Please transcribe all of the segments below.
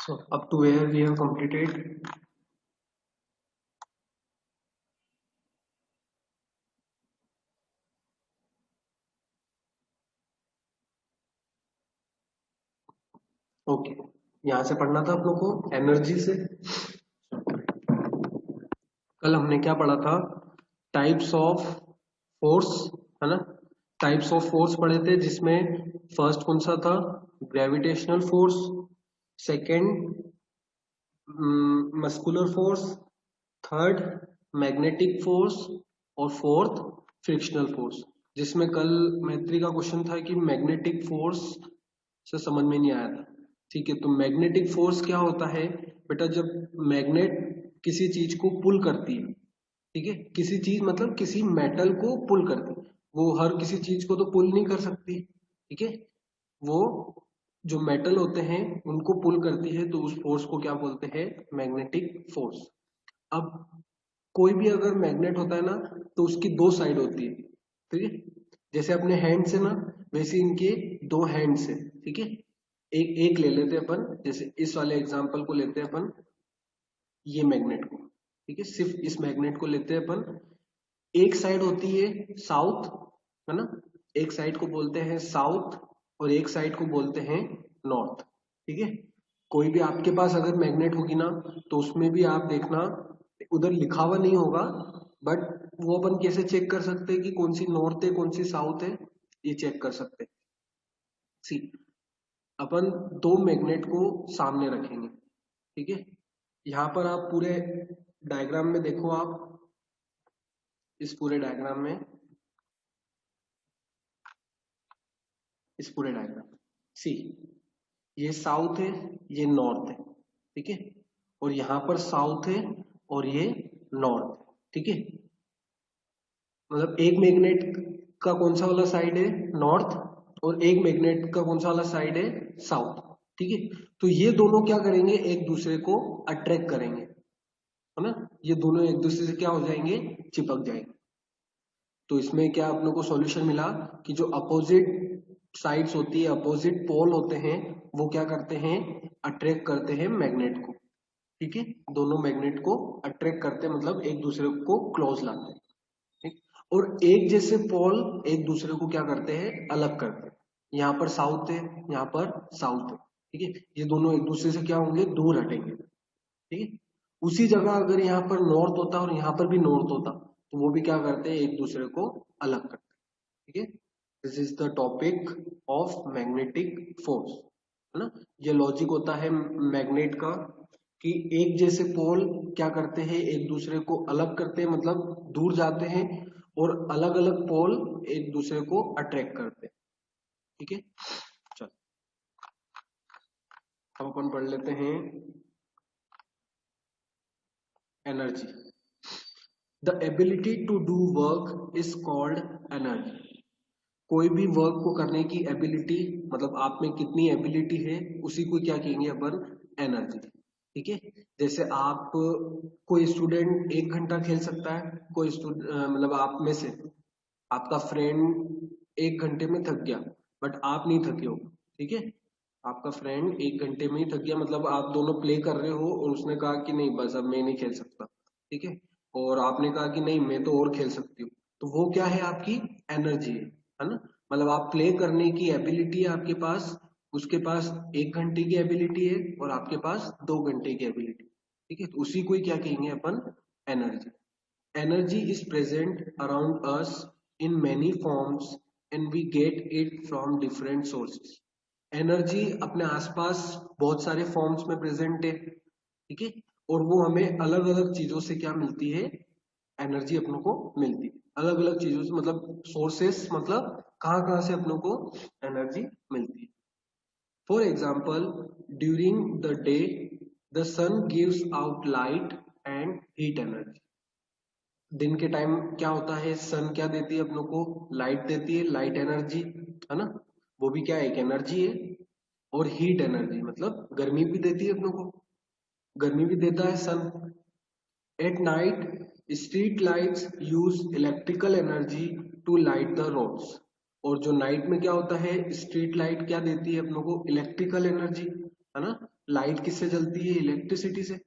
So up to where we have completed. Okay, यहाँ से पढ़ना था आप लोग को एनर्जी से। कल हमने क्या पढ़ा था? टाइप्स ऑफ फोर्स, है ना? टाइप्स ऑफ फोर्स पढ़े थे, जिसमें फर्स्ट कौन सा था? Gravitational force, second muscular force, third magnetic force और फोर्थ फ्रिक्शनल फोर्स। जिसमें कल मैत्री का क्वेश्चन था कि मैग्नेटिक फोर्स से समझ में नहीं आया था। ठीक है, तो मैग्नेटिक फोर्स क्या होता है बेटा? जब मैग्नेट किसी चीज को पुल करती है, ठीक है, किसी चीज मतलब किसी मेटल को पुल करती है, वो हर किसी चीज को तो पुल नहीं कर सकती, ठीक है, वो जो मेटल होते हैं उनको पुल करती है, तो उस फोर्स को क्या बोलते हैं? Magnetic force. अब कोई भी अगर मैग्नेट होता है ना, तो उसकी दो साइड होती है, ठीक है। जैसे अपने हैंड से ना, वैसे इनके दो हैंड से, ठीक है। एक एक ले लेते हैं अपन, जैसे इस वाले एग्जांपल को लेते हैं अपन, ये मैग्नेट को, ठीक है, सिर्फ इस मैग्नेट को लेते हैं अपन। एक साइड होती है साउथ, है ना? एक साइड को बोलते हैं साउथ और एक साइड को बोलते हैं नॉर्थ, ठीक है। कोई भी आपके पास अगर मैग्नेट होगी ना, तो उसमें भी आप देखना उधर लिखा हुआ नहीं होगा, बट वो अपन कैसे चेक कर सकते हैं कि कौन सी नॉर्थ है कौन सी साउथ है? ये चेक कर सकते हैं। सी, अपन दो मैग्नेट को सामने रखेंगे, ठीक है। यहाँ पर आप पूरे डायग्राम में देखो, आप इस पूरे डायग्राम में, इस पूरे डायग्राम, सी, ये साउथ है, ये नॉर्थ है, ठीक है, और यहाँ पर साउथ है और ये नॉर्थ, ठीक है। मतलब एक मैग्नेट का कौन सा वाला साइड है? नॉर्थ, और एक मैग्नेट का कौन सा वाला साइड है? साउथ, ठीक है। तो ये दोनों क्या करेंगे? एक दूसरे को अट्रैक्ट करेंगे, है ना? ये दोनों एक दूसरे से क्या हो जाएंगे? चिपक जाएंगे। तो इसमें क्या आप लोग को सॉल्यूशन मिला कि जो अपोजिट साइड्स होती है, अपोजिट पोल होते हैं, वो क्या करते हैं? अट्रैक्ट करते हैं मैग्नेट को, ठीक है। दोनों मैग्नेट को अट्रैक्ट करते हैं, मतलब एक दूसरे को क्लोज लाते हैं, ठीक। और एक जैसे पोल एक दूसरे को क्या करते हैं? अलग करते हैं। यहाँ पर साउथ है, यहाँ पर साउथ है, ठीक है, ये दोनों एक दूसरे से क्या होंगे? दूर हटेंगे, ठीक है। उसी जगह अगर यहाँ पर नॉर्थ होता और यहाँ पर भी नॉर्थ होता, तो वो भी क्या करते हैं? एक दूसरे को अलग करते हैं, ठीक है। This is the topic of magnetic force, है ना? ये लॉजिक होता है मैग्नेट का, कि एक जैसे पोल क्या करते हैं? एक दूसरे को अलग करते हैं, मतलब दूर जाते हैं, और अलग अलग पोल एक दूसरे को अट्रैक्ट करते हैं, ठीक है। चल, हम अपन पढ़ लेते हैं energy. The ability to do work is called energy. कोई भी वर्क को करने की एबिलिटी, मतलब आप में कितनी एबिलिटी है, उसी को क्या कहेंगे अपन? एनर्जी, ठीक है। जैसे आप, कोई स्टूडेंट 1 घंटा खेल सकता है, कोई स्टूडेंट मतलब आप में से आपका फ्रेंड 1 घंटे में थक गया, बट आप नहीं थके हो, ठीक है। आपका फ्रेंड 1 घंटे में ही थक गया, मतलब आप दोनों प्ले कर रहे हो और उसने कहा कि नहीं बस अब मैं नहीं खेल सकता, ठीक है, और आपने कहा कि नहीं मैं तो और खेल सकती हूँ। तो वो क्या है? आपकी एनर्जी है ना? मतलब आप प्ले करने की एबिलिटी है आपके पास, उसके पास 1 घंटे की एबिलिटी है और आपके पास 2 घंटे की एबिलिटी, ठीक है। तो उसी को ही क्या कहेंगे अपन? Energy. Energy is present around us in many forms and we get it from different sources. Energy अपने आसपास बहुत सारे फॉर्म्स में प्रेजेंट है, ठीक है, और वो हमें अलग अलग चीजों से क्या मिलती है? एनर्जी अपनों को मिलती है अलग अलग चीजों से, मतलब सोर्सेस, मतलब कहाँ कहाँ से अपनों को एनर्जी मिलती है। For example, during the day the sun gives out light and heat energy. दिन के टाइम क्या होता है? सन क्या देती है अपनों को? लाइट देती है, लाइट एनर्जी, है ना? वो भी क्या है? एक एनर्जी है। और हीट एनर्जी मतलब गर्मी भी देती है अपनों को, गर्मी भी देता है sun. At night street lights use electrical energy to light the roads. और जो नाइट में क्या होता है? स्ट्रीट लाइट क्या देती है अपनों को? इलेक्ट्रिकल एनर्जी, है ना? लाइट किससे जलती है? इलेक्ट्रिसिटी से।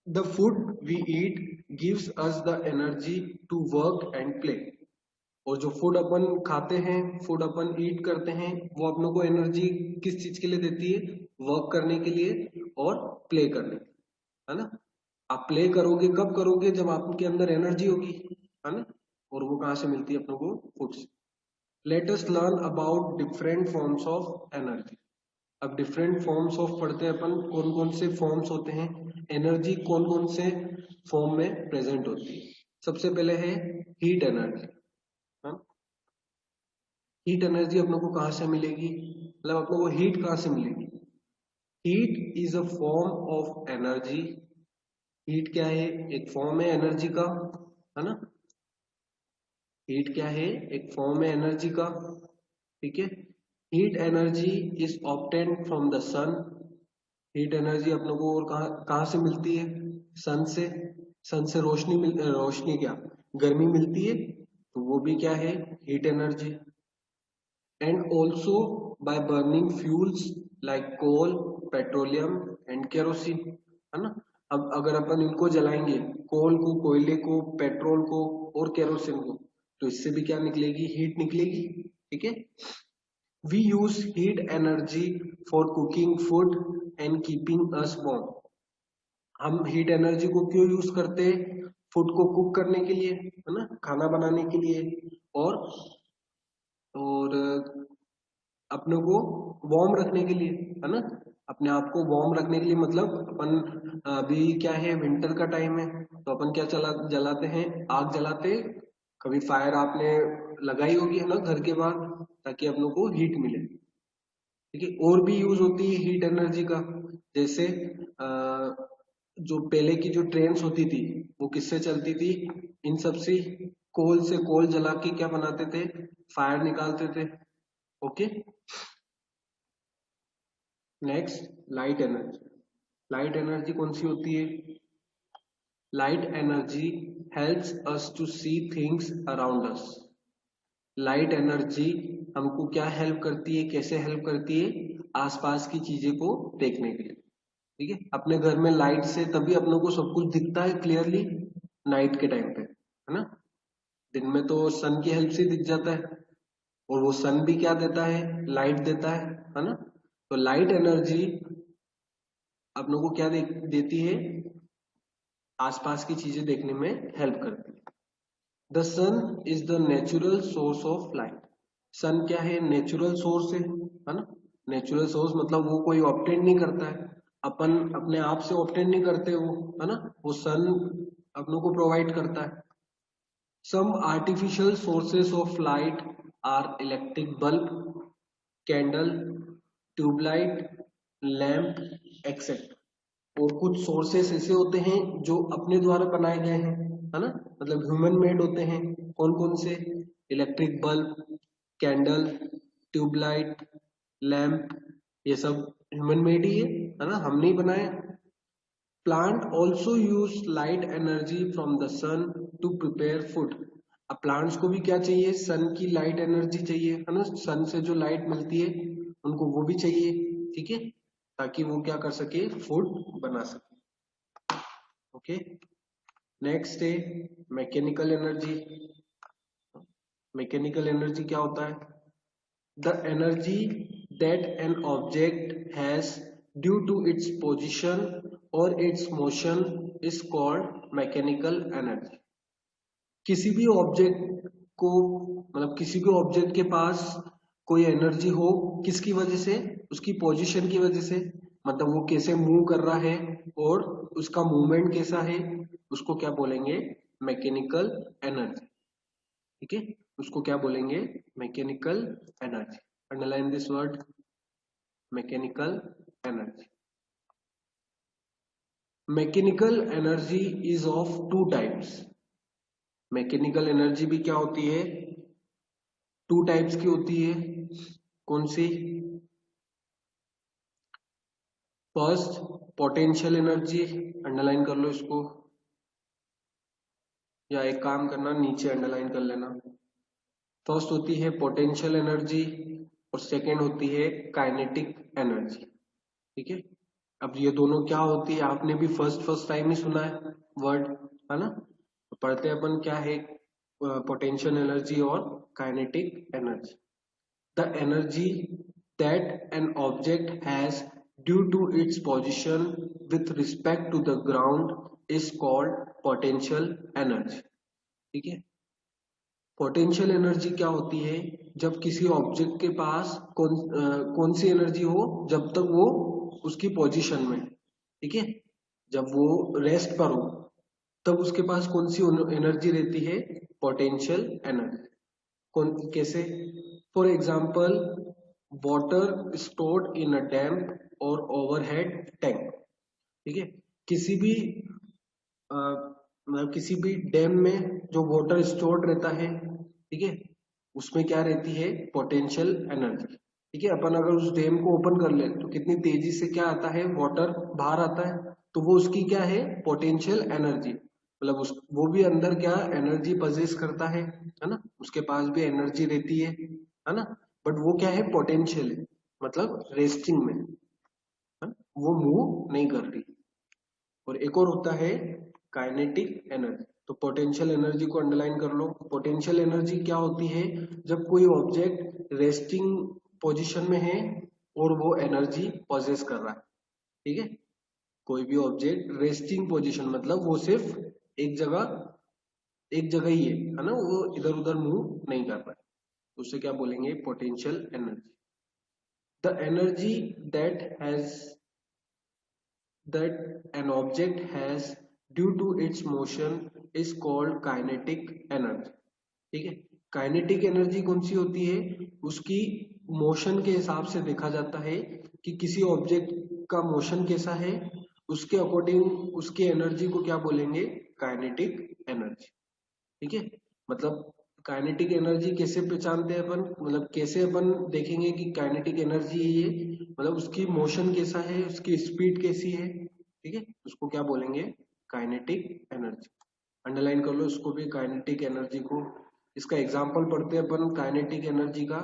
The food we eat gives us the energy to work and play. और जो फूड अपन खाते हैं, फूड अपन ईट करते हैं, वो अपनों को एनर्जी किस चीज के लिए देती है? वर्क करने के लिए और प्ले करने के लिए, है ना। आप प्ले करोगे कब करोगे? जब आपके अंदर एनर्जी होगी, है ना। और वो कहाँ से मिलती है अपनों को? फूड से। Let us learn about different forms of energy. अब डिफरेंट फॉर्म्स ऑफ पढ़ते हैं अपन, कौन कौन से फॉर्म्स होते हैं, एनर्जी कौन कौन से फॉर्म में प्रेजेंट होती है। सबसे पहले है हीट एनर्जी। हीट एनर्जी अपनों को कहां से मिलेगी? मतलब अपनों को हीट कहां से मिलेगी? Heat is a form of energy. Heat क्या है? एक फॉर्म है एनर्जी का, है ना। हीट क्या है? एक फॉर्म है एनर्जी का, ठीक है। Heat energy is obtained from the sun. Heat energy अपनों को और कहाँ कहाँ से मिलती है? सन से। सन से रोशनी क्या, गर्मी मिलती है, तो वो भी क्या है? Heat energy. And also by burning fuels like coal, petroleum and kerosene, है ना। अब अगर अपन इनको जलाएंगे, कोल को, कोयले को, पेट्रोल को और केरोसिन को, तो इससे भी क्या निकलेगी? हीट निकलेगी, ठीक है। We use heat energy for cooking food and keeping us warm. हम हीट एनर्जी को क्यों यूज करते हैं? फूड को कुक करने के लिए, है ना, खाना बनाने के लिए, और और अपने को वार्म रखने के लिए, है ना। अपने आप को वार्म रखने के लिए, मतलब अपन अभी क्या है, विंटर का टाइम है, तो अपन क्या जलाते हैं? आग जलाते हैं। कभी फायर आपने लगाई होगी, है ना, घर के बाहर, ताकि अपनों को हीट मिले, ठीक है। और भी यूज होती है हीट एनर्जी का, जैसे जो पहले की जो ट्रेन्स होती थी, वो किससे चलती थी? इन सब से, कोल से। कोल जला के क्या बनाते थे? फायर निकालते थे, okay. Next, light energy. Light energy कौन सी होती है? Light energy helps us to see things around us. Light energy हमको क्या हेल्प करती है, कैसे हेल्प करती है? आसपास की चीजें को देखने के लिए, ठीक है। अपने घर में लाइट से तभी अपनों को सब कुछ दिखता है क्लियरली, नाइट के टाइम पे, है ना। दिन में तो सन की हेल्प से दिख जाता है, और वो सन भी क्या देता है? लाइट देता है ना। तो लाइट एनर्जी अपनों को क्या देती है? आसपास की चीजें देखने में हेल्प करती है। The sun is the natural source of light. Sun क्या है? नेचुरल सोर्स है ना। नेचुरल सोर्स मतलब वो कोई ऑब्टेन नहीं करता है, अपन अपने आप से ऑब्टेन नहीं करते वो, है ना। वो सन अपनों को प्रोवाइड करता है। Some artificial sources of light are electric bulb, candle, tubelight, lamp, etcetera. और कुछ सोर्सेस ऐसे होते हैं जो अपने द्वारा बनाए गए हैं, है ना, मतलब ह्यूमन मेड होते हैं। कौन कौन से? Electric bulb, candle, tubelight, lamp, ये सब ह्यूमन मेड ही है ना, हमने ही बनाए। Plant also use light energy from the sun to prepare food. अब प्लांट्स को भी क्या चाहिए? सन की लाइट एनर्जी चाहिए, है ना। सन से जो लाइट मिलती है, उनको वो भी चाहिए, ठीक है, ताकि वो क्या कर सके? फूड बना सके, ओके। नेक्स्ट है मैकेनिकल एनर्जी। मैकेनिकल एनर्जी क्या होता है? The energy that an object has due to its position और its motion is called mechanical energy. किसी भी ऑब्जेक्ट को, मतलब किसी भी ऑब्जेक्ट के पास कोई एनर्जी हो, किसकी वजह से? उसकी पोजीशन की वजह से, मतलब वो कैसे मूव कर रहा है और उसका मूवमेंट कैसा है, उसको क्या बोलेंगे? मैकेनिकल एनर्जी, ठीक है। उसको क्या बोलेंगे? Mechanical energy. Underline this word, mechanical energy. Mechanical energy is of two types. Mechanical energy भी क्या होती है? टू टाइप्स की होती है। कौन सी? First, potential energy. अंडरलाइन कर लो इसको, या एक काम करना, नीचे अंडरलाइन कर लेना। फर्स्ट होती है पोटेंशियल एनर्जी, और सेकेंड होती है काइनेटिक एनर्जी। ठीक है। अब ये दोनों क्या होती है, आपने भी फर्स्ट टाइम ही सुना है वर्ड, है ना। तो पढ़ते हैं अपन क्या है, पोटेंशियल एनर्जी और kinetic energy. The energy that an object has due to its position with respect to the ground is called potential energy. ठीक है। पोटेंशियल एनर्जी क्या होती है, जब किसी ऑब्जेक्ट के पास कौन सी एनर्जी हो, जब तक वो उसकी पोजीशन में, ठीक है, जब वो रेस्ट पर हो तब उसके पास कौन सी एनर्जी रहती है, पोटेंशियल एनर्जी। कौन कैसे, for example water stored in a dam और ओवरहेड टैंक। ठीक है। किसी भी मतलब किसी भी डैम में जो वाटर स्टोर्ड रहता है, ठीक है, उसमें क्या रहती है, पोटेंशियल एनर्जी। ठीक है। अपन अगर उस डैम को ओपन कर ले तो कितनी तेजी से क्या आता है, वाटर बाहर आता है, तो वो उसकी क्या है, पोटेंशियल एनर्जी। मतलब उस वो भी अंदर क्या एनर्जी पजेस करता है ना, उसके पास भी एनर्जी रहती है ना, बट वो क्या है, पोटेंशियल है, मतलब रेस्टिंग में है, वो मूव नहीं कर रही। और एक और होता है काइनेटिक एनर्जी। तो पोटेंशियल एनर्जी को अंडरलाइन कर लो। पोटेंशियल एनर्जी क्या होती है, जब कोई ऑब्जेक्ट रेस्टिंग पोजीशन में है और वो एनर्जी पॉजेस कर रहा है। ठीक है। कोई भी ऑब्जेक्ट रेस्टिंग पोजीशन मतलब वो सिर्फ एक जगह एक जगह ही है ना, वो इधर उधर मूव नहीं कर रहा है, तो उसे क्या बोलेंगे, potential energy. The energy that has that an object has due to its motion is called kinetic energy। ठीक है। काइनेटिक एनर्जी कौन सी होती है, उसकी मोशन के हिसाब से देखा जाता है कि किसी ऑब्जेक्ट का मोशन कैसा है, उसके अकॉर्डिंग उसकी एनर्जी को क्या बोलेंगे, काइनेटिक एनर्जी। ठीक है। मतलब काइनेटिक एनर्जी कैसे पहचानते हैं अपन, मतलब कैसे अपन देखेंगे कि काइनेटिक एनर्जी है ये, मतलब उसकी मोशन कैसा है, उसकी स्पीड कैसी है। ठीक है। उसको क्या बोलेंगे, काइनेटिक एनर्जी। अंडरलाइन कर लो इसको भी, काइनेटिक एनर्जी को। इसका एग्जांपल पढ़ते हैं अपन काइनेटिक एनर्जी का।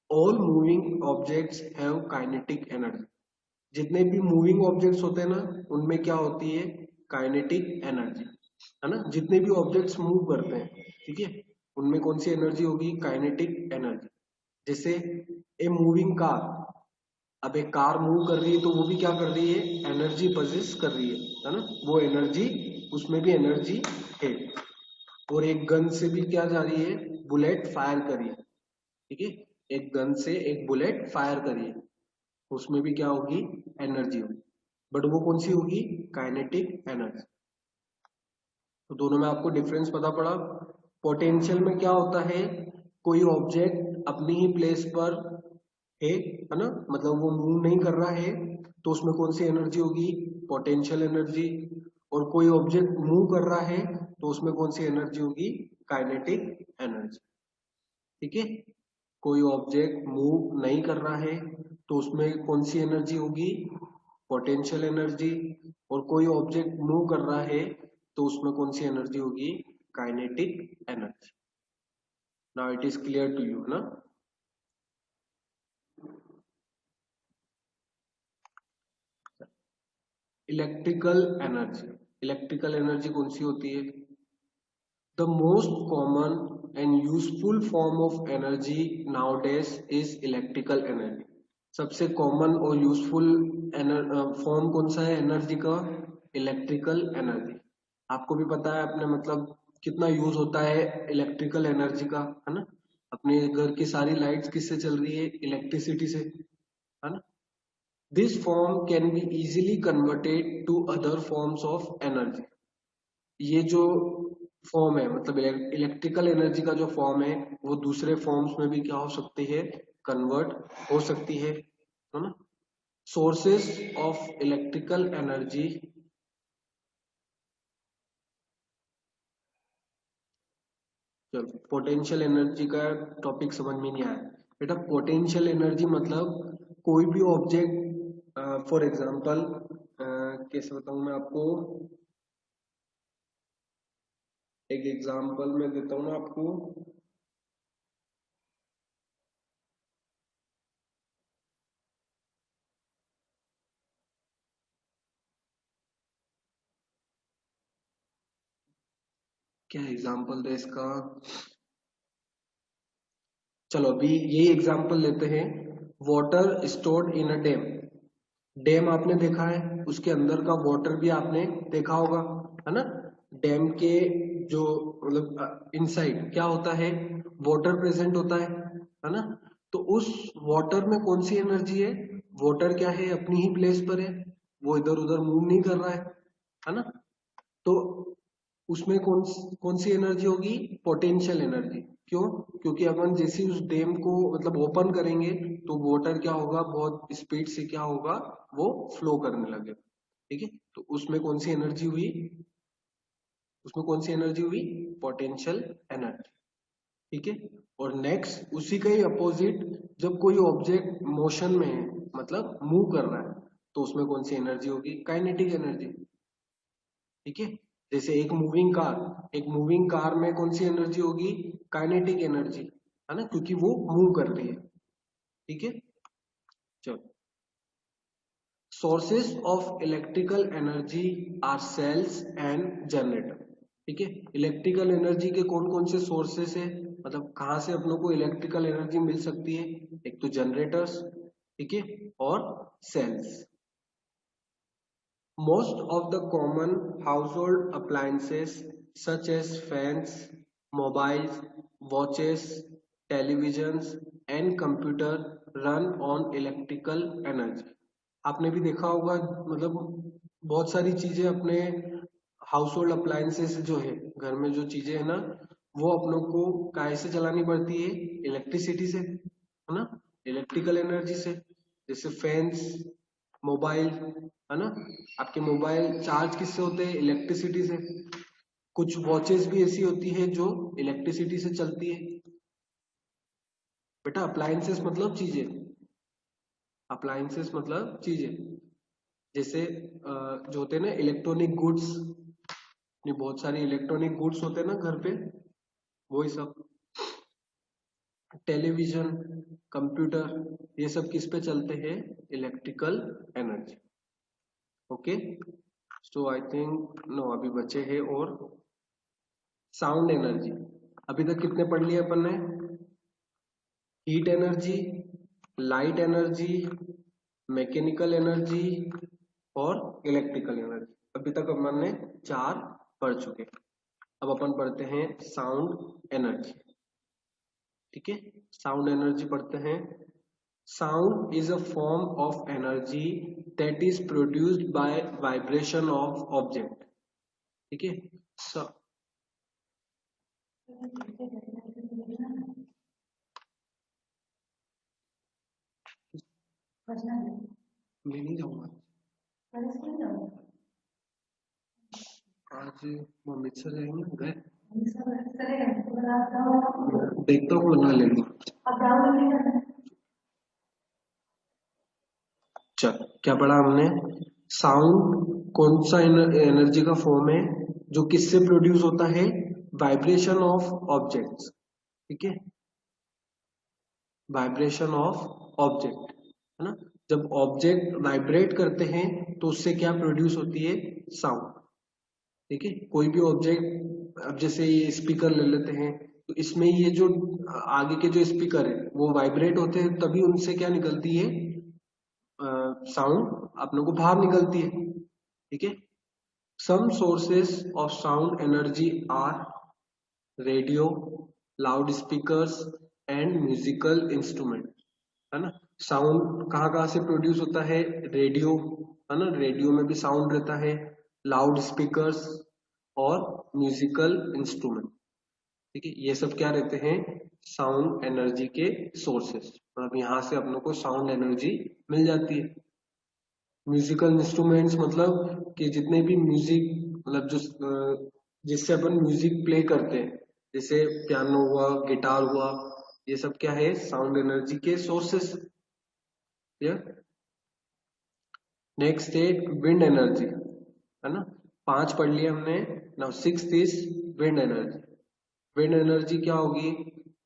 All moving objects have kinetic energy. जितने भी मूविंग ऑब्जेक्ट्स होते हैं ना, उनमें क्या होती है, काइनेटिक एनर्जी, है ना। जितने भी ऑब्जेक्ट्स मूव करते हैं, ठीक है, उनमें कौन सी एनर्जी होगी, काइनेटिक एनर्जी। जैसे ए मूविंग कार, अब एक कार मूव कर रही है तो वो भी क्या कर रही है, एनर्जी पजेस कर रही है ना, वो एनर्जी, उसमें भी एनर्जी है। और एक गन से भी क्या जा रही है, बुलेट फायर कर रही है। ठीक है। एक गन से एक बुलेट फायर करी है, उसमें भी क्या होगी, एनर्जी होगी, बट वो कौन सी होगी, काइनेटिक एनर्जी। तो दोनों में आपको डिफरेंस पता पड़ा। पोटेंशियल में क्या होता है, कोई ऑब्जेक्ट अपनी ही प्लेस पर है ना, मतलब वो मूव नहीं कर रहा है, तो उसमें कौन सी एनर्जी होगी, पोटेंशियल एनर्जी। और कोई ऑब्जेक्ट मूव कर रहा है तो उसमें कौन सी एनर्जी होगी, काइनेटिक एनर्जी। ठीक है। कोई ऑब्जेक्ट मूव नहीं कर रहा है तो उसमें कौन सी एनर्जी होगी, पोटेंशियल एनर्जी। और कोई ऑब्जेक्ट मूव कर रहा है तो उसमें कौन सी एनर्जी होगी, kinetic energy. Now it is clear to you ना। इलेक्ट्रिकल एनर्जी, इलेक्ट्रिकल एनर्जी कौन सी होती है, the most common and useful form of energy nowadays is electrical energy. सबसे कॉमन और यूजफुल फॉर्म कौन सा है एनर्जी का, इलेक्ट्रिकल एनर्जी। आपको भी पता है अपने मतलब कितना यूज होता है इलेक्ट्रिकल एनर्जी का, है ना। अपने घर की सारी लाइट्स किससे चल रही है, इलेक्ट्रिसिटी से, है ना। This form can be easily converted to other forms of energy. ये जो फॉर्म है, मतलब इलेक्ट्रिकल एनर्जी का जो फॉर्म है, वो दूसरे फॉर्म्स में भी क्या हो सकती है, कन्वर्ट हो सकती है ना। Sources of electrical energy. चलो, पोटेंशियल एनर्जी का टॉपिक समझ में नहीं आया बेटा। पोटेंशियल एनर्जी मतलब कोई भी ऑब्जेक्ट, फॉर एग्जांपल कैसे बताऊं मैं आपको, एक एग्जांपल मैं देता हूं ना आपको। क्या एग्जाम्पल दे इसका? चलो अभी ये एग्जाम्पल लेते हैं, water stored in a dam. Dam आपने देखा है, उसके अंदर का वाटर भी आपने देखा होगा, है ना? डैम के जो मतलब इनसाइड क्या होता है, वाटर प्रेजेंट होता है ना? तो उस वाटर में कौन सी एनर्जी है? वाटर क्या है, अपनी ही प्लेस पर है, वो इधर उधर मूव नहीं कर रहा है ना? तो उसमें कौन सी एनर्जी होगी? Potential energy. क्यों? क्योंकि अपन जैसे ही उस डैम को मतलब ओपन करेंगे तो वाटर क्या होगा, बहुत स्पीड से क्या होगा, वो फ्लो करने लगे। ठीक है, तो उसमें कौन सी एनर्जी हुई? उसमें कौन सी एनर्जी हुई? Potential energy. ठीक है। और नेक्स्ट उसी का ही अपोजिट, जब कोई ऑब्जेक्ट मोशन में है, मतलब मूव कर रहा है, तो उसमें कौन सी एनर्जी होगी? Kinetic energy. ठीक है, जैसे एक मूविंग कार में कौन सी एनर्जी होगी? काइनेटिक एनर्जी, है ना, क्योंकि वो मूव कर रही है। ठीक है, चलो। Sources of electrical energy are cells and generator. ठीक है, इलेक्ट्रिकल एनर्जी के कौन कौन से सोर्सेस है, मतलब कहां से अपनों को इलेक्ट्रिकल एनर्जी मिल सकती है? एक तो जनरेटर्स, ठीक है, और sales. Most of the common household appliances such as fans, mobiles, watches, televisions and computer run on electrical energy. आपने भी देखा होगा, मतलब बहुत सारी चीजें अपने हाउस होल्ड अप्लायंसेस जो है, घर में जो चीजें है ना, वो अपनों को काय से चलानी पड़ती है? इलेक्ट्रिसिटी से, है ना, इलेक्ट्रिकल एनर्जी से। जैसे फैंस, मोबाइल, है ना, आपके मोबाइल चार्ज किससे होते हैं? इलेक्ट्रिसिटी से। कुछ वॉचेस भी ऐसी होती है जो इलेक्ट्रिसिटी से चलती है। बेटा अप्लायंसेस मतलब चीजें, अप्लायंसेस मतलब चीजें, जैसे जो होते हैं ना इलेक्ट्रॉनिक गुड्स, ये बहुत सारे इलेक्ट्रॉनिक गुड्स होते हैं ना घर पे, वही सब। टेलीविजन, कंप्यूटर, ये सब किस पे चलते हैं? Electrical energy. Okay, so I think no, अभी बचे हैं और साउंड एनर्जी। अभी तक कितने पढ़ लिए अपन ने? Heat energy, light energy, mechanical energy और इलेक्ट्रिकल एनर्जी। अभी तक अपन ने 4 पढ़ चुके। अब अपन पढ़ते हैं साउंड एनर्जी। ठीक है, साउंड एनर्जी पढ़ते हैं। Sound is a form of energy that is produced by vibration of object. ठीक है, मैं नहीं जाऊंगा आज, मम्मी से जाएंगे घर, देखता हूँ बना लेंगे। चल, क्या पढ़ा हमने? साउंड कौन सा एनर्जी का फॉर्म है जो किससे प्रोड्यूस होता है? Vibration of objects. ठीक है, वाइब्रेशन ऑफ ऑब्जेक्ट, है ना, जब ऑब्जेक्ट वाइब्रेट करते हैं तो उससे क्या प्रोड्यूस होती है? साउंड। ठीक है, कोई भी ऑब्जेक्ट, अब जैसे ये स्पीकर ले लेते हैं, तो इसमें ये जो आगे के जो स्पीकर है वो वाइब्रेट होते हैं, तभी उनसे क्या निकलती है? साउंड अपने को बाहर निकलती है। ठीक है, some sources of sound energy are radio, loudspeakers and musical instrument. है ना, साउंड कहाँ कहाँ से प्रोड्यूस होता है? रेडियो, है ना, रेडियो में भी साउंड रहता है, लाउड स्पीकर्स और म्यूजिकल इंस्ट्रूमेंट। ठीक है, ये सब क्या रहते हैं? साउंड एनर्जी के सोर्सेस, मतलब यहाँ से अपनों को साउंड एनर्जी मिल जाती है। म्यूजिकल इंस्ट्रूमेंट्स मतलब कि जितने भी म्यूजिक, मतलब जो जिससे अपन म्यूजिक प्ले करते हैं, जैसे पियानो हुआ, गिटार हुआ, ये सब क्या है? साउंड एनर्जी के सोर्सेस। नेक्स्ट है विंड एनर्जी, है ना, 5 पढ़ लिया हमने। Now 6th is wind energy. Wind energy क्या होगी?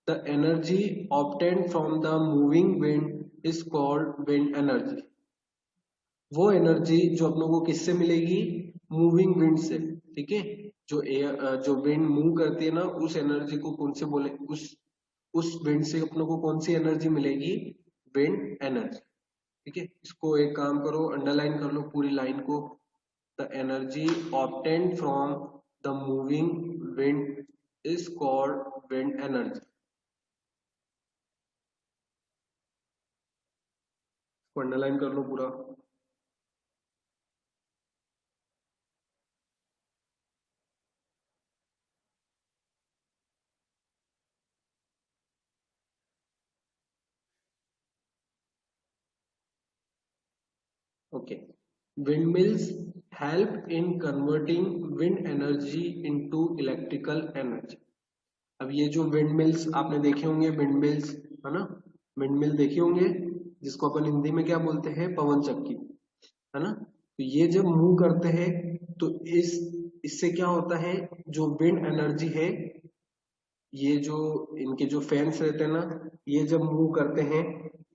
The energy obtained from the moving wind is called wind energy. वो एनर्जी जो अपनों को किससे मिलेगी? मूविंग विंड से। ठीक है, जो एयर जो विंड मूव करती है ना, उस एनर्जी को कौन से बोले, उस विंड से अपने को कौन सी एनर्जी मिलेगी, विंड एनर्जी। ठीक है, इसको एक काम करो, अंडरलाइन कर लो पूरी लाइन को। The energy obtained from the moving wind is called wind energy. इसको अंडरलाइन कर लो पूरा। Okay, windmills help in converting wind energy into electrical energy। अब ये जो विंडमिल्स आपने देखे होंगे, विंडमिल्स है ना, विंडमिल देखे होंगे, जिसको अपन हिंदी में क्या बोलते हैं, पवन चक्की, है ना। तो ये जब मूव करते हैं तो इस इससे क्या होता है, जो विंड एनर्जी है, ये जो इनके जो फैंस रहते हैं ना, ये जब मूव करते हैं,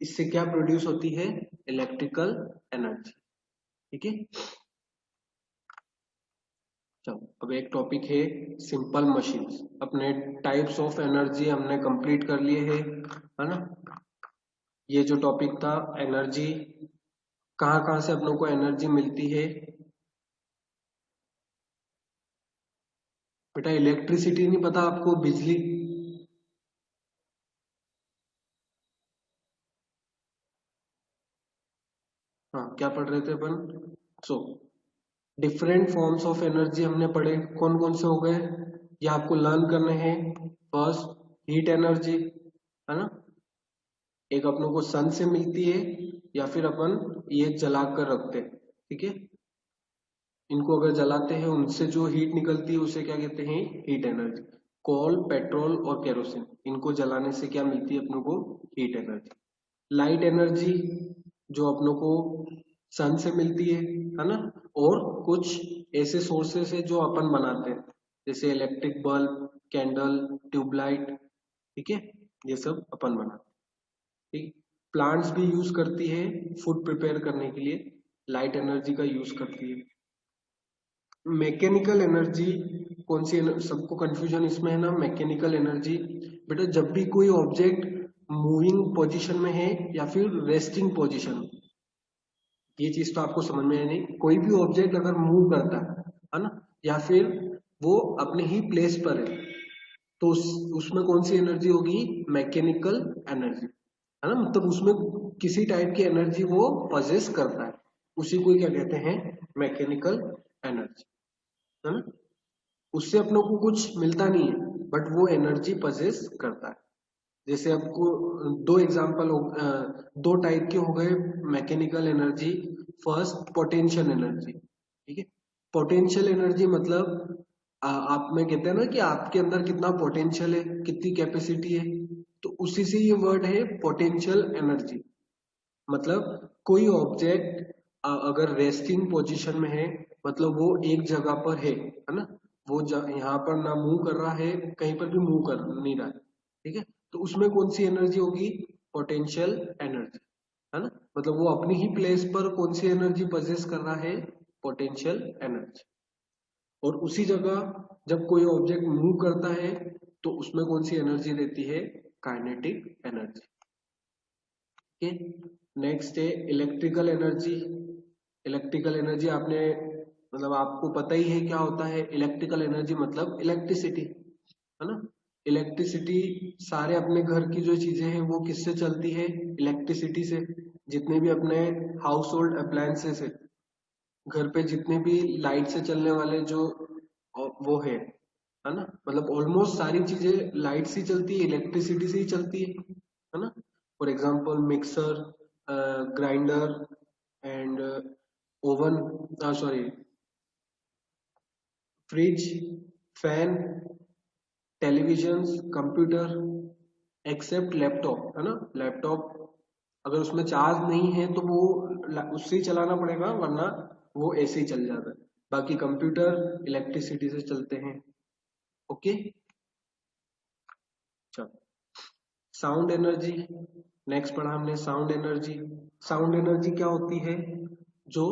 इससे क्या प्रोड्यूस होती है, इलेक्ट्रिकल एनर्जी। ठीक है, चलो अब एक टॉपिक है सिंपल मशीन्स। अपने टाइप्स ऑफ एनर्जी हमने कंप्लीट कर लिए है ना। ये जो टॉपिक था एनर्जी, कहाँ कहाँ से अपनों को एनर्जी मिलती है, बेटा इलेक्ट्रिसिटी नहीं पता आपको, बिजली। हाँ, क्या पढ़ रहे थे अपन, so different forms of energy हमने पढ़े, कौन कौन से हो गए, ये आपको लर्न करने हैं। फर्स्ट, हीट एनर्जी, है ना, एक अपनों को सन से मिलती है, या फिर अपन ये जला कर रखते हैं। ठीक है, इनको अगर जलाते हैं उनसे जो हीट निकलती है उसे क्या कहते हैं, हीट एनर्जी। कोल, पेट्रोल और केरोसिन, इनको जलाने से क्या मिलती है अपनों को, हीट एनर्जी। लाइट एनर्जी जो अपनों को सन से मिलती है ना, और कुछ ऐसे सोर्सेस है जो अपन बनाते हैं, जैसे इलेक्ट्रिक बल्ब, कैंडल, ट्यूबलाइट। ठीक है, ये सब अपन बनाते हैं। ठीक, प्लांट्स भी यूज करती है फूड प्रिपेयर करने के लिए, लाइट एनर्जी का यूज करती है। मैकेनिकल एनर्जी कौन सी, सबको कंफ्यूजन इसमें है ना, मैकेनिकल एनर्जी, बेटा जब भी कोई ऑब्जेक्ट मूविंग पोजीशन में है या फिर रेस्टिंग पोजीशन, ये चीज तो आपको समझ में है नहीं, कोई भी ऑब्जेक्ट अगर मूव करता है ना, या फिर वो अपने ही प्लेस पर है, तो उसमें कौन सी एनर्जी होगी, मैकेनिकल एनर्जी, है ना। मतलब उसमें किसी टाइप की एनर्जी वो पजेस करता है, उसी को क्या कहते हैं, मैकेनिकल एनर्जी, है ना। उससे अपनों को कुछ मिलता नहीं है, बट वो एनर्जी पजेस करता है। जैसे आपको दो एग्जांपल हो, दो टाइप के हो गए mechanical energy. First, potential energy. ठीक है, पोटेंशियल एनर्जी मतलब आप में कहते हैं ना कि आपके अंदर कितना पोटेंशियल है, कितनी कैपेसिटी है, तो उसी से ये वर्ड है पोटेंशियल एनर्जी। मतलब कोई ऑब्जेक्ट अगर रेस्टिंग पोजीशन में है, मतलब वो एक जगह पर है ना, वो यहाँ पर ना मूव कर रहा है, कहीं पर भी मूव कर नहीं रहा है। ठीक है, तो उसमें कौन सी एनर्जी होगी, पोटेंशियल एनर्जी, है ना। मतलब वो अपनी ही प्लेस पर कौन सी एनर्जी पजेस कर रहा है, पोटेंशियल एनर्जी। और उसी जगह जब कोई ऑब्जेक्ट मूव करता है तो उसमें कौन सी एनर्जी रहती है, काइनेटिक एनर्जी। नेक्स्ट है इलेक्ट्रिकल एनर्जी। इलेक्ट्रिकल एनर्जी आपने, मतलब आपको पता ही है क्या होता है इलेक्ट्रिकल एनर्जी, मतलब इलेक्ट्रिसिटी, है ना। इलेक्ट्रिसिटी, सारे अपने घर की जो चीजें हैं वो किससे चलती है, इलेक्ट्रिसिटी से। जितने भी अपने हाउस होल्ड अप्लायंसेस है, घर पे जितने भी लाइट से चलने वाले जो वो है ना, मतलब ऑलमोस्ट सारी चीजें लाइट से चलती है, इलेक्ट्रिसिटी से ही चलती है ना। For example mixer, grinder and oven, sorry, fridge, fan, television, computer, except laptop, है ना। लैपटॉप अगर उसमें चार्ज नहीं है तो वो उससे ही चलाना पड़ेगा, वरना वो ऐसे ही चल जाता है। बाकी कंप्यूटर इलेक्ट्रिसिटी से चलते हैं। ओके, चलो साउंड एनर्जी, नेक्स्ट पढ़ा हमने साउंड एनर्जी। साउंड एनर्जी क्या होती है, जो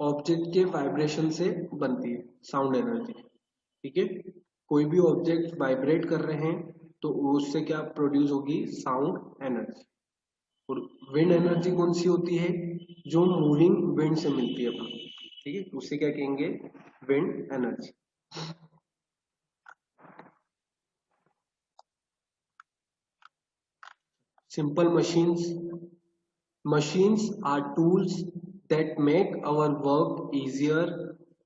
ऑब्जेक्ट के वाइब्रेशन से बनती है, साउंड एनर्जी। ठीक है। कोई भी ऑब्जेक्ट वाइब्रेट कर रहे हैं तो उससे क्या प्रोड्यूस होगी, साउंड एनर्जी। और विंड एनर्जी कौन सी होती है, जो मूविंग विंड से मिलती है अपन, ठीक है, उससे क्या कहेंगे, wind energy. Simple machines, machines are tools that make our work easier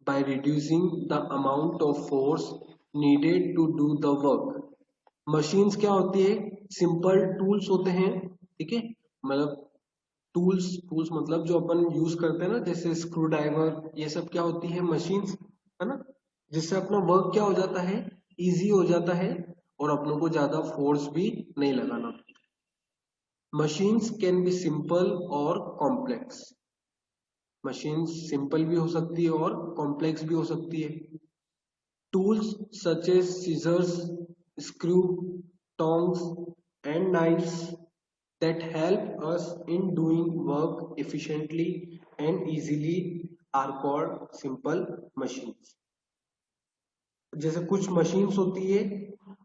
by reducing the amount of force needed to do the work. machines क्या होती है, सिंपल टूल्स होते हैं, ठीक है। मतलब टूल्स, टूल्स मतलब जो अपन यूज करते हैं ना, जैसे स्क्रू ड्राइवर, ये सब क्या होती है, मशीन्स, है ना, जिससे अपना वर्क क्या हो जाता है, इजी हो जाता है, और अपनों को ज्यादा फोर्स भी नहीं लगाना। मशीन्स कैन बी सिंपल और कॉम्प्लेक्स, मशीन्स सिंपल भी हो सकती है और कॉम्प्लेक्स भी हो सकती है। Tools such as scissors, screw, tongs and knives that help us in doing work efficiently and easily are called simple machines. जैसे कुछ मशीन्स होती है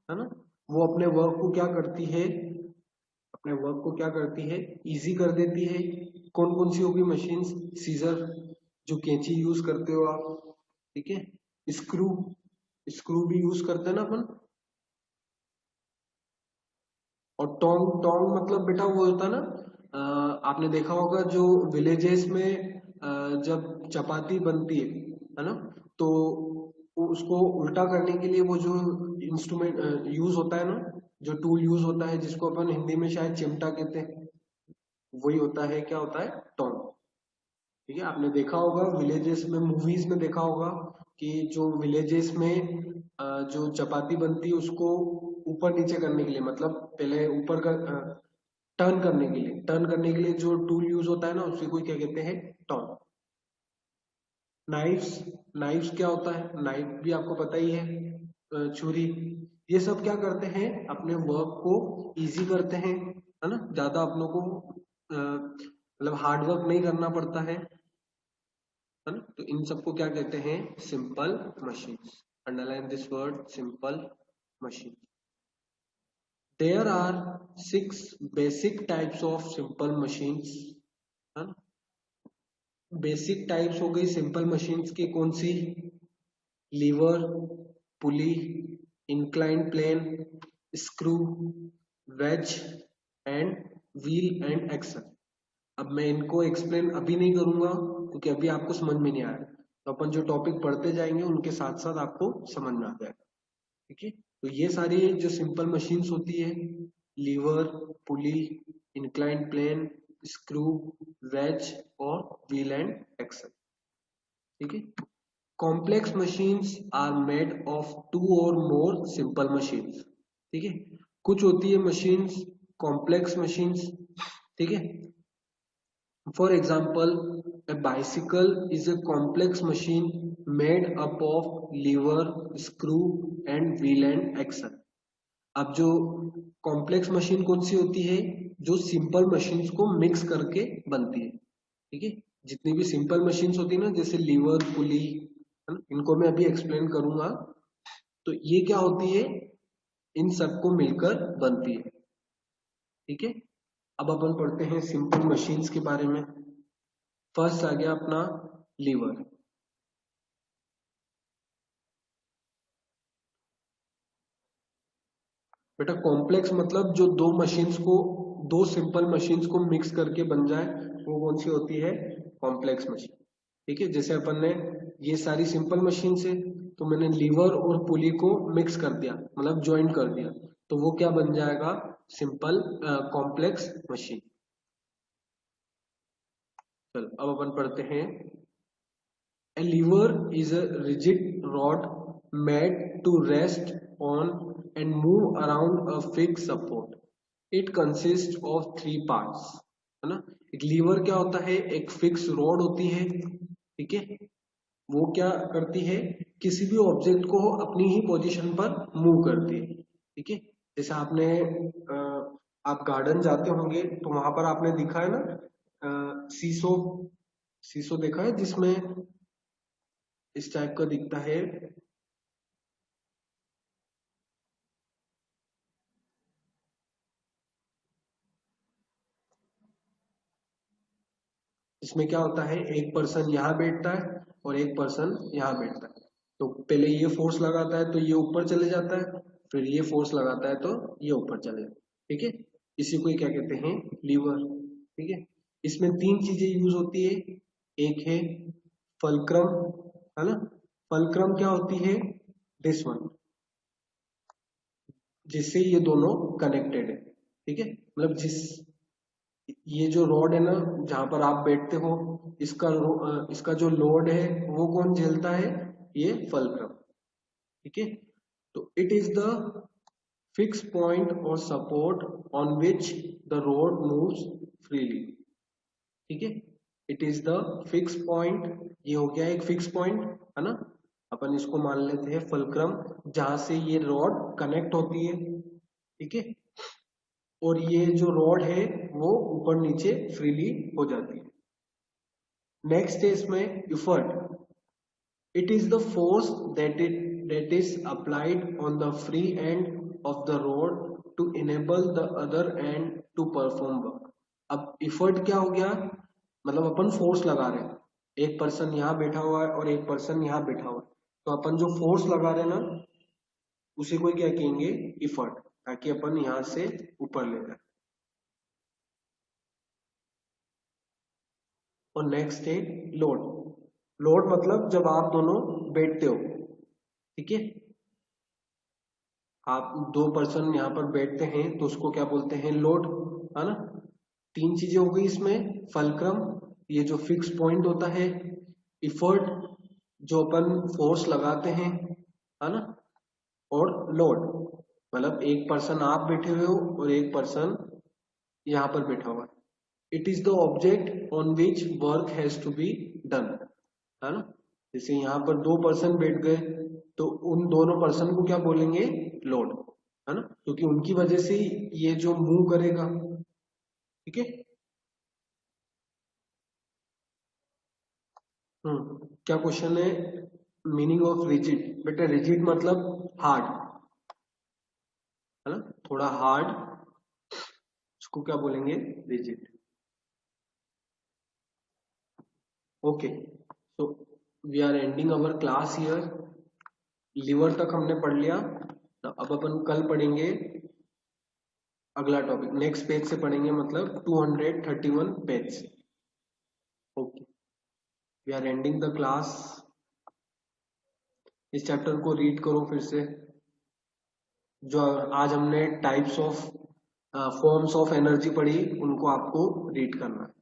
ना, वो अपने वर्क को क्या करती है, अपने वर्क को क्या करती है, इजी कर देती है। कौन कौन सी होगी मशीन्स, सीजर, जो कैंची यूज करते हो आप, ठीक है। स्क्रू, स्क्रू भी यूज करते हैं ना अपन। और टोंग, टोंग मतलब बेटा वो होता है ना, आपने देखा होगा जो विलेजेस में जब चपाती बनती है ना, तो उसको उल्टा करने के लिए वो जो इंस्ट्रूमेंट यूज होता है ना, जो टूल यूज होता है, जिसको अपन हिंदी में शायद चिमटा कहते हैं, वही होता है, क्या होता है, टोंग। ठीक है, आपने देखा होगा विलेजेस में, मूवीज में देखा होगा कि जो विलेजेस में जो चपाती बनती है उसको ऊपर नीचे करने के लिए, मतलब पहले ऊपर का टर्न करने के लिए, टर्न करने के लिए जो टूल यूज होता है ना, उसी को क्या कहते हैं, टॉन्ग। नाइफ्स, नाइफ्स क्या होता है, नाइफ भी आपको पता ही है, छुरी। ये सब क्या करते हैं, अपने वर्क को इजी करते हैं, है ना, ज्यादा अपनों को मतलब हार्ड वर्क नहीं करना पड़ता है ना। तो इन सबको क्या कहते हैं, simple machines. Underline this word, simple machine. There are 6 basic types of simple machines. Basic types हो गई सिंपल मशीन्स की, कौन सी, lever, pulley, inclined plane, screw, wedge and wheel and axle. अब मैं इनको एक्सप्लेन अभी नहीं करूंगा क्योंकि अभी आपको समझ में नहीं आया, तो अपन जो टॉपिक पढ़ते जाएंगे उनके साथ साथ आपको समझ में आ जाएगा, ठीक है। तो ये सारी जो सिंपल मशीन्स होती है, lever, pulley, inclined plane, screw, wedge और व्हील एंड एक्सल, ठीक है। Complex machines are made of 2 और मोर सिंपल मशीन्स, ठीक है। कुछ होती है मशीन्स कॉम्प्लेक्स मशीन्स, ठीक है। For example, a bicycle is a complex machine made up of lever, screw and wheel and axle. अब जो कॉम्प्लेक्स मशीन कौन सी होती है, जो सिंपल मशीन्स को मिक्स करके बनती है, ठीक है। जितनी भी सिंपल मशीन्स होती है ना, जैसे लीवर, पुली, इनको मैं अभी एक्सप्लेन करूंगा। तो ये क्या होती है, इन सबको मिलकर बनती है, ठीक है। अब अपन पढ़ते हैं सिंपल मशीन्स के बारे में। फर्स्ट आ गया अपना लीवर। बेटा कॉम्प्लेक्स मतलब जो दो मशीन्स को, दो सिंपल मशीन्स को मिक्स करके बन जाए, वो कौन सी होती है, कॉम्प्लेक्स मशीन, ठीक है। जैसे अपन ने ये सारी सिंपल मशीन से, तो मैंने लीवर और पुली को मिक्स कर दिया, मतलब ज्वाइन कर दिया, तो वो क्या बन जाएगा, सिंपल कॉम्प्लेक्स मशीन। चलो अब अपन पढ़ते हैं। A lever is a rigid rod made to rest on and move around a fixed support. It consists of 3 parts, है ना। एक लीवर क्या होता है, एक फिक्स रॉड होती है, ठीक है। वो क्या करती है, किसी भी ऑब्जेक्ट को अपनी ही पोजीशन पर मूव करती है, ठीक है। जैसे आपने आप गार्डन जाते होंगे तो वहां पर आपने दिखा है ना, सीसो, सीसो देखा है, जिसमें इस टाइप का दिखता है, इसमें क्या होता है, एक पर्सन यहाँ बैठता है और एक पर्सन यहाँ बैठता है। तो पहले ये फोर्स लगाता है तो ये ऊपर चले जाता है, फिर ये फोर्स लगाता है तो ये ऊपर चले जाता है। ठीक है, इसी को क्या कहते हैं, लीवर। ठीक है, इसमें तीन चीजें यूज होती है। एक है फलक्रम, है ना। फलक्रम क्या होती है, दिस वन, जिससे ये दोनों कनेक्टेड है। ठीक है, मतलब ये जो रोड है ना, जहां पर आप बैठते हो, इसका जो लोड है वो कौन झेलता है, ये फलक्रम। ठीक है, तो it is the fix point और support on which the rod moves freely. ठीक है, it is the fix point, ये हो गया एक फिक्स पॉइंट, है ना। अपन इसको मान लेते हैं फलक्रम, जहां से ये रॉड कनेक्ट होती है। ठीक है, और ये जो रॉड है वो ऊपर नीचे फ्रीली हो जाती है। नेक्स्ट है इसमें effort. It is the force that is applied on the free end of the rod to enable the other end to perform work। अब इफर्ट क्या हो गया, मतलब अपन फोर्स लगा रहे हैं, एक पर्सन यहाँ बैठा हुआ है और एक पर्सन यहाँ बैठा हुआ है, तो अपन जो फोर्स लगा रहे हैं ना, उसी को क्या कहेंगे, इफर्ट, ताकि अपन यहाँ से ऊपर ले जाए। और नेक्स्ट है लोड। लोड मतलब जब आप दोनों बैठते हो, ठीक है, आप दो पर्सन यहाँ पर बैठते हैं तो उसको क्या बोलते हैं, लोड, है ना। तीन चीजें हो गई इसमें, फलक्रम, ये जो फिक्स पॉइंट होता है, इफर्ट, जो अपन फोर्स लगाते हैं, है ना, और लोड, मतलब एक पर्सन आप बैठे हुए हो और एक पर्सन यहाँ पर बैठा हुआ है। It is the object on which work has to be done, है ना। जैसे यहाँ पर दो पर्सन बैठ गए तो उन दोनों पर्सन को क्या बोलेंगे, लोड, है ना, क्योंकि उनकी वजह से ये जो मूव करेगा। ठीक है, क्या क्वेश्चन है, मीनिंग ऑफ रिजिड। बेटा रिजिड मतलब हार्ड, है ना, थोड़ा हार्ड, उसको क्या बोलेंगे, rigid. Okay, so we are ending our class here. Lever तक हमने पढ़ लिया, तो अब अपन कल पढ़ेंगे अगला टॉपिक, नेक्स्ट पेज से पढ़ेंगे, मतलब 231 पेज से। Okay, we are ending the class. इस चैप्टर को रीड करो फिर से, जो आज हमने types of forms of energy पढ़ी, उनको आपको रीड करना है।